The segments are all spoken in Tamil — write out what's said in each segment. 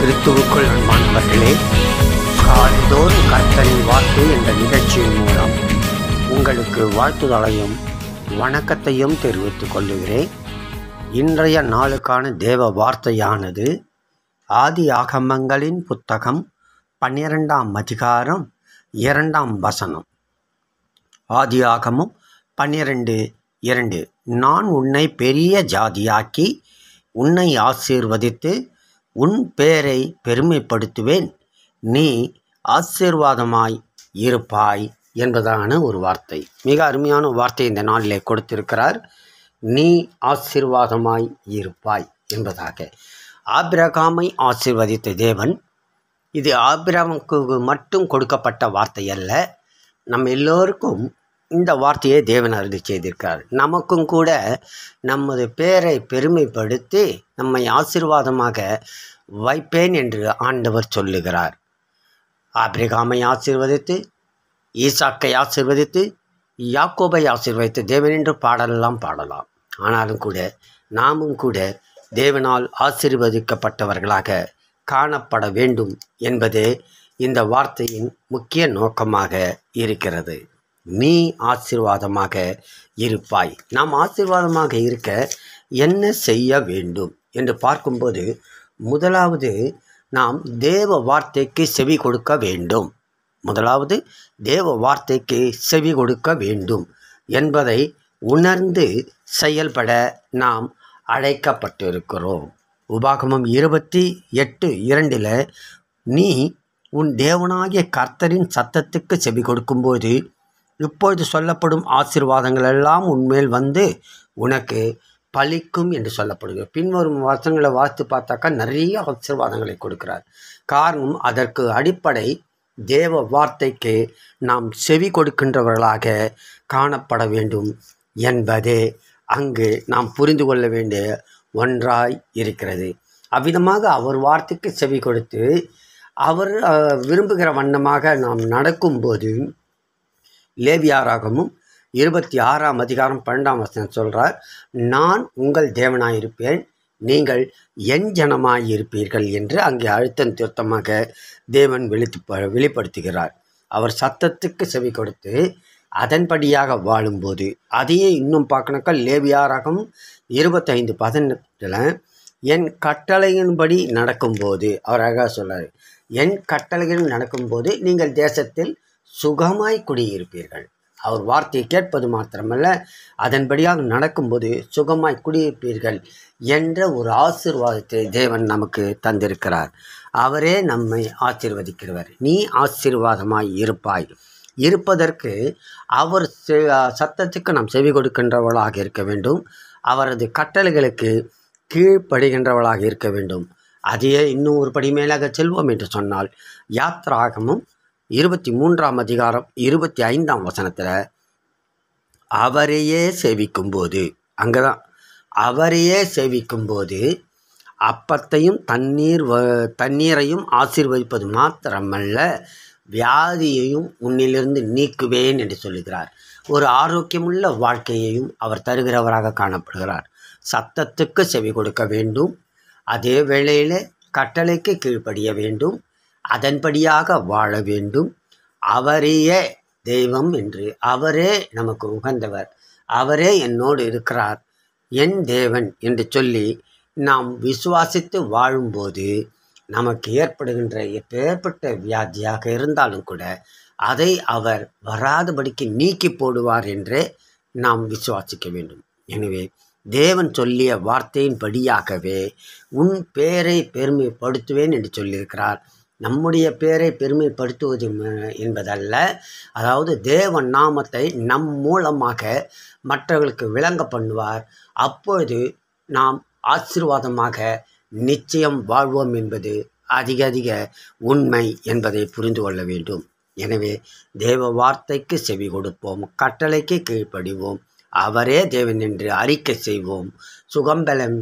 கிறிஸ்துவுக்குள் அன்பானவர்களே, காலைதோறும் கர்த்தரின் வார்த்தை என்ற நிகழ்ச்சியின் மூலம் உங்களுக்கு வாழ்த்துதலையும் வணக்கத்தையும் தெரிவித்துக் கொள்ளுகிறேன். இன்றைய நாளுக்கான தேவ வார்த்தையானது ஆதி ஆகமங்களின் புத்தகம் 12ஆம் அதிகாரம் 2ஆம் வசனம். ஆதி ஆகமம் 12:2. நான் உன்னை பெரிய ஜாதியாக்கி உன்னை ஆசீர்வதித்து உன் பேரை பெருமைப்படுத்துவேன், நீ ஆசீர்வாதமாய் இருப்பாய் என்பதான ஒரு வார்த்தை. மிக அருமையான வார்த்தை இந்த நாளிலே கொடுத்திருக்கிறார். நீ ஆசீர்வாதமாய் இருப்பாய் என்பதாக. ஆபிரகாமை ஆசீர்வதித்த தேவன், இது ஆபிரகாமுக்கு மட்டும் கொடுக்கப்பட்ட வார்த்தை அல்ல, நம்ம எல்லோருக்கும் இந்த வார்த்தையை தேவன் அருளி செய்திருக்கிறார். நமக்கும் கூட நமது பேரை பெருமைப்படுத்தி நம்மை ஆசீர்வாதமாக வைப்பேன் என்று ஆண்டவர் சொல்லுகிறார். ஆபிரகாமை ஆசீர்வதித்து, ஈசாக்கை ஆசீர்வதித்து, யாக்கோபை ஆசீர்வதித்து தேவன் என்று பாடலாம். ஆனாலும் கூட நாமும் கூட தேவனால் ஆசீர்வதிக்கப்பட்டவர்களாக காணப்பட வேண்டும் என்பதே இந்த வார்த்தையின் முக்கிய நோக்கமாக இருக்கிறது. நீ ஆசீர்வாதமாக இருப்பாய். நாம் ஆசீர்வாதமாக இருக்க என்ன செய்ய வேண்டும் என்று பார்க்கும்போது, முதலாவது நாம் தேவ வார்த்தைக்கு செவி கொடுக்க வேண்டும். செவி கொடுக்க வேண்டும் என்பதை உணர்ந்து செயல்பட நாம் அழைக்கப்பட்டிருக்கிறோம். உபாகமம் 28:2 நீ உன் தேவனாகிய கர்த்தரின் சத்தத்துக்கு செவி கொடுக்கும்போது இப்பொழுது சொல்லப்படும் ஆசீர்வாதங்கள் எல்லாம் உன்மேல் வந்து உனக்கு பலிக்கும் என்று சொல்லப்படுகிறது. பின்வரும் வசனங்களை வாசித்து பார்த்தாக்கா நிறைய ஆசீர்வாதங்களை கொடுக்கிறார். காரணம், அதற்கு அடிப்படை தேவ வார்த்தைக்கு நாம் செவி கொடுக்கின்றவர்களாக காணப்பட வேண்டும் என்பதே அங்கு நாம் புரிந்து கொள்ள வேண்டிய ஒன்றாய் இருக்கிறது. அவ்விதமாக அவர் வார்த்தைக்கு செவி கொடுத்து அவர் விரும்புகிற வண்ணமாக நாம் நடக்கும்போது, லேவியராகமம் 26ஆம் அதிகாரம் 12ஆம் வசனம் சொல்கிறார், நான் உங்கள் தேவனாயிருப்பேன், நீங்கள் என் ஜனமாயிருப்பீர்கள் என்று அங்கே அழுத்தம் திருத்தமாக தேவன் வெளிப்படுத்துகிறார். அவர் சத்தத்துக்கு செவி கொடுத்து அதன்படியாக வாழும்போது, அதையே இன்னும் பார்க்கணுக்கா லேவியராகமம் 25:18 என் கட்டளையின்படி நடக்கும்போது, அவர் அழகாக சொல்கிறார், என் கட்டளைகள் நடக்கும்போது நீங்கள் தேசத்தில் சுகமாய் குடியிருப்பீர்கள். அவர் வார்த்தையை கேட்பது மாத்திரமல்ல, அதன்படியாக நடக்கும்போது சுகமாய் குடியிருப்பீர்கள் என்ற ஒரு ஆசீர்வாதத்தை தேவன் நமக்கு தந்திருக்கிறார். அவரே நம்மை ஆசீர்வதிக்கிறவர். நீ ஆசீர்வாதமாய் இருப்பாய். இருப்பதற்கு அவர் சத்தத்துக்கு நாம் செவி கொடுக்கின்றவர்களாக இருக்க வேண்டும். அவரது கட்டளைகளுக்கு கீழ்ப்படுகின்றவர்களாக இருக்க வேண்டும். அதையே இன்னும் ஒரு படி மேலாக செல்வோம் என்று சொன்னால், யாத்ராகமம் 23ஆம் அதிகாரம் 25ஆம் வசனத்தில் அவரையே சேவிக்கும்போது, அங்கதான் அவரையே சேவிக்கும்போது அப்பத்தையும் தண்ணீரையும் ஆசீர்வதிப்பது மாத்திரமல்ல, வியாதியையும் உன்னிலிருந்து நீக்குவேன் என்று சொல்லுகிறார். ஒரு ஆரோக்கியமுள்ள வாழ்க்கையையும் அவர் தருகிறவராக காணப்படுகிறார். சத்தத்துக்கு செவி கொடுக்க வேண்டும், அதே வேளையில் கட்டளைக்கு கீழ்ப்படிய வேண்டும், அதன்படியாக வாழ வேண்டும். அவரையே தெய்வம் என்று, அவரே நமக்கு உகந்தவர், அவரே என்னோடு இருக்கிறார், என் தேவன் என்று சொல்லி நாம் விசுவாசித்து வாழும்போது நமக்கு ஏற்படுகின்ற எப்பேற்பட்ட வியாதியாக இருந்தாலும் கூட அதை அவர் வராதபடிக்கு நீக்கி போடுவார் என்றே நாம் விசுவாசிக்க வேண்டும். எனவே தேவன் சொல்லிய வார்த்தையின் படியாகவே உன் பேரை பெருமைப்படுத்துவேன் என்று சொல்லியிருக்கிறார். நம்முடைய பேரை பெருமைப்படுத்துவது என்பதல்ல, அதாவது தேவன் நாமத்தை நம் மூலமாக மற்றவர்களுக்கு விளங்க பண்ணுவார். அப்பொழுது நாம் ஆசீர்வாதமாக நிச்சயம் வாழ்வோம் என்பது அதிக உண்மை என்பதை புரிந்து கொள்ள வேண்டும். எனவே தேவ வார்த்தைக்கு செவி கொடுப்போம், கட்டளைக்கு கீழ்ப்படிவோம், அவரே தேவன் என்று அறிக்கை செய்வோம். சுகம்பலம்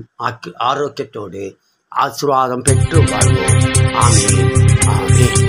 ஆரோக்கியத்தோடு ஆசீர்வாதம் பெற்று வாழ்வோம். ஆமென்.